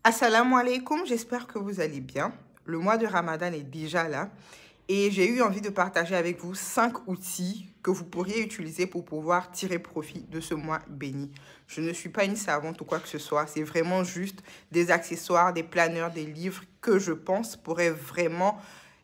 Assalamu alaikum, j'espère que vous allez bien. Le mois de Ramadan est déjà là et j'ai eu envie de partager avec vous 5 outils que vous pourriez utiliser pour pouvoir tirer profit de ce mois béni. Je ne suis pas une savante ou quoi que ce soit, c'est vraiment juste des accessoires, des planeurs, des livres que je pense pourraient vraiment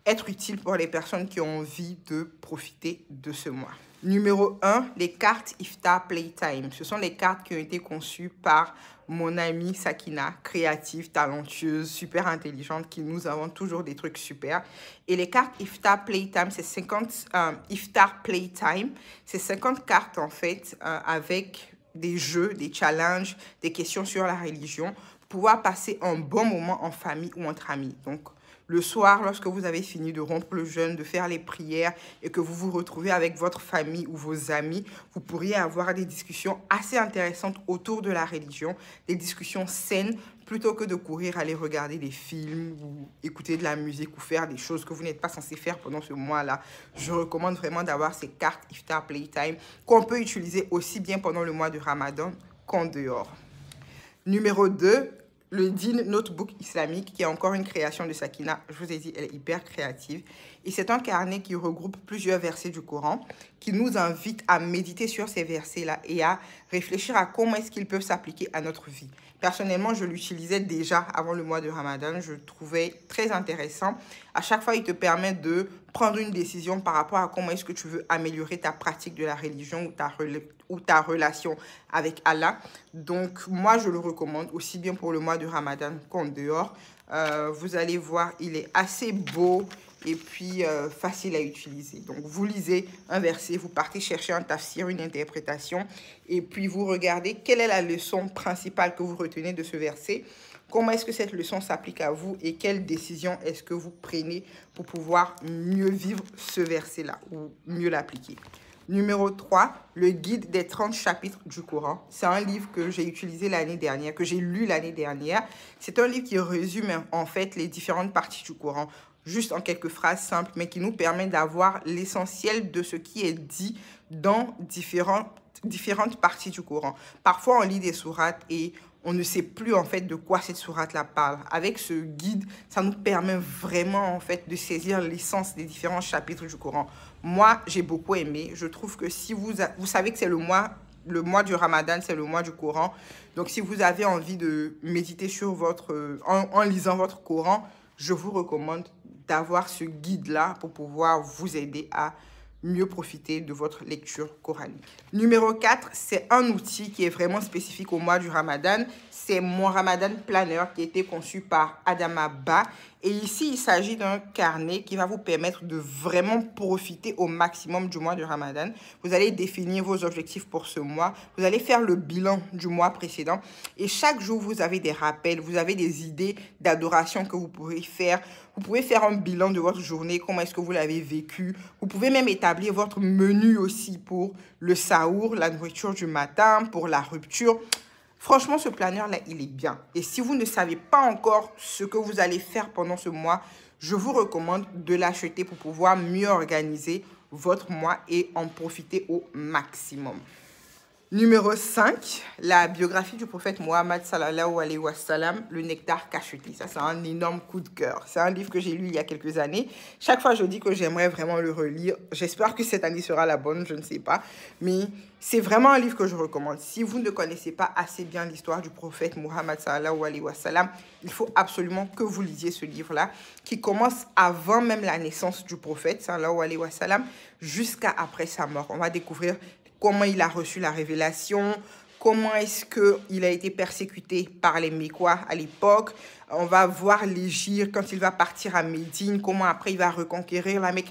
être utiles pour les personnes qui ont envie de profiter de ce mois. Numéro 1, les cartes Iftar Playtime. Ce sont les cartes qui ont été conçues par mon amie Sakina, créative, talentueuse, super intelligente, qui nous invente toujours des trucs super. Et les cartes Iftar Playtime, c'est 50 Iftar Playtime, c'est 50 cartes en fait avec des jeux, des challenges, des questions sur la religion, pour pouvoir passer un bon moment en famille ou entre amis. Donc, le soir, lorsque vous avez fini de rompre le jeûne, de faire les prières et que vous vous retrouvez avec votre famille ou vos amis, vous pourriez avoir des discussions assez intéressantes autour de la religion, des discussions saines, plutôt que de courir aller regarder des films ou écouter de la musique ou faire des choses que vous n'êtes pas censé faire pendant ce mois-là. Je recommande vraiment d'avoir ces cartes Iftar Playtime qu'on peut utiliser aussi bien pendant le mois de Ramadan qu'en dehors. Numéro 2, le Deen Notebook islamique, qui est encore une création de Sakina. Je vous ai dit, elle est hyper créative. Et c'est un carnet qui regroupe plusieurs versets du Coran, qui nous invite à méditer sur ces versets-là et à réfléchir à comment est-ce qu'ils peuvent s'appliquer à notre vie. Personnellement, je l'utilisais déjà avant le mois de Ramadan. Je le trouvais très intéressant. À chaque fois, il te permet de prendre une décision par rapport à comment est-ce que tu veux améliorer ta pratique de la religion ou ta relation avec Allah. Donc, moi, je le recommande aussi bien pour le mois de Ramadan qu'en dehors. Vous allez voir, il est assez beau et puis facile à utiliser. Donc, vous lisez un verset, vous partez chercher un tafsir, une interprétation, et puis vous regardez quelle est la leçon principale que vous retenez de ce verset, comment est-ce que cette leçon s'applique à vous et quelle décision est-ce que vous prenez pour pouvoir mieux vivre ce verset-là ou mieux l'appliquer. Numéro 3, le guide des 30 chapitres du Coran. C'est un livre que j'ai utilisé l'année dernière, que j'ai lu l'année dernière. C'est un livre qui résume en fait les différentes parties du Coran, juste en quelques phrases simples, mais qui nous permet d'avoir l'essentiel de ce qui est dit dans différentes parties du Coran. Parfois, on lit des sourates et on ne sait plus en fait de quoi cette sourate-là parle. Avec ce guide, ça nous permet vraiment en fait de saisir l'essence des différents chapitres du Coran. Moi, j'ai beaucoup aimé. Je trouve que si vous savez que c'est le mois du Ramadan, c'est le mois du Coran. Donc, si vous avez envie de méditer sur en lisant votre Coran, je vous recommande d'avoir ce guide-là pour pouvoir vous aider à mieux profiter de votre lecture coranique. Numéro 4, c'est un outil qui est vraiment spécifique au mois du Ramadan. C'est mon Ramadan Planner qui a été conçu par Adama Ba. Et ici, il s'agit d'un carnet qui va vous permettre de vraiment profiter au maximum du mois du Ramadan. Vous allez définir vos objectifs pour ce mois. Vous allez faire le bilan du mois précédent. Et chaque jour, vous avez des rappels, vous avez des idées d'adoration que vous pourrez faire. Vous pouvez faire un bilan de votre journée, comment est-ce que vous l'avez vécu. Vous pouvez même établir votre menu aussi pour le saour, la nourriture du matin, pour la rupture. Franchement, ce planeur-là, il est bien. Et si vous ne savez pas encore ce que vous allez faire pendant ce mois, je vous recommande de l'acheter pour pouvoir mieux organiser votre mois et en profiter au maximum. Numéro 5, la biographie du prophète Mohammed sallallahu alayhi wa sallam, le nectar cacheté. Ça, c'est un énorme coup de cœur. C'est un livre que j'ai lu il y a quelques années. Chaque fois, je dis que j'aimerais vraiment le relire. J'espère que cette année sera la bonne, je ne sais pas. Mais c'est vraiment un livre que je recommande. Si vous ne connaissez pas assez bien l'histoire du prophète Mohammed sallallahu alayhi wa sallam, il faut absolument que vous lisiez ce livre-là, qui commence avant même la naissance du prophète sallallahu alayhi wa sallam, jusqu'à après sa mort. On va découvrir comment il a reçu la révélation, comment est-ce qu'il a été persécuté par les Mécois à l'époque. On va voir l'Hégire quand il va partir à Médine, comment après il va reconquérir la Mecque.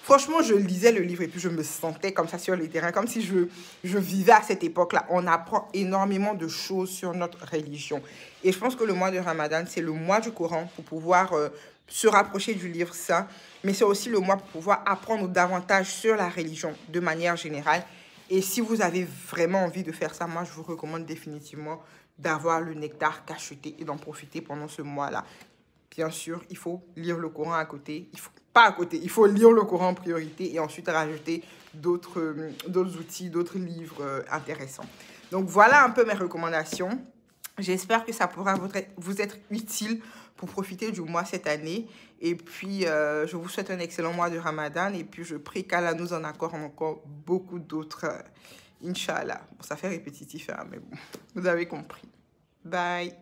Franchement, je lisais le livre et puis je me sentais comme ça sur le terrain, comme si je vivais à cette époque-là. On apprend énormément de choses sur notre religion. Et je pense que le mois de Ramadan, c'est le mois du Coran pour pouvoir se rapprocher du livre saint, mais c'est aussi le mois pour pouvoir apprendre davantage sur la religion de manière générale. Et si vous avez vraiment envie de faire ça, moi, je vous recommande définitivement d'avoir le nectar cacheté et d'en profiter pendant ce mois-là. Bien sûr, il faut lire le Coran à côté. Pas à côté, il faut lire le Coran en priorité et ensuite rajouter d'autres outils, d'autres livres intéressants. Donc, voilà un peu mes recommandations. J'espère que ça pourra vous être utile pour profiter du mois cette année. Et puis, je vous souhaite un excellent mois de Ramadan. Et puis, je prie qu'Allah nous en accorde encore beaucoup d'autres. Inch'Allah. Bon, ça fait répétitif, hein, mais bon, vous avez compris. Bye.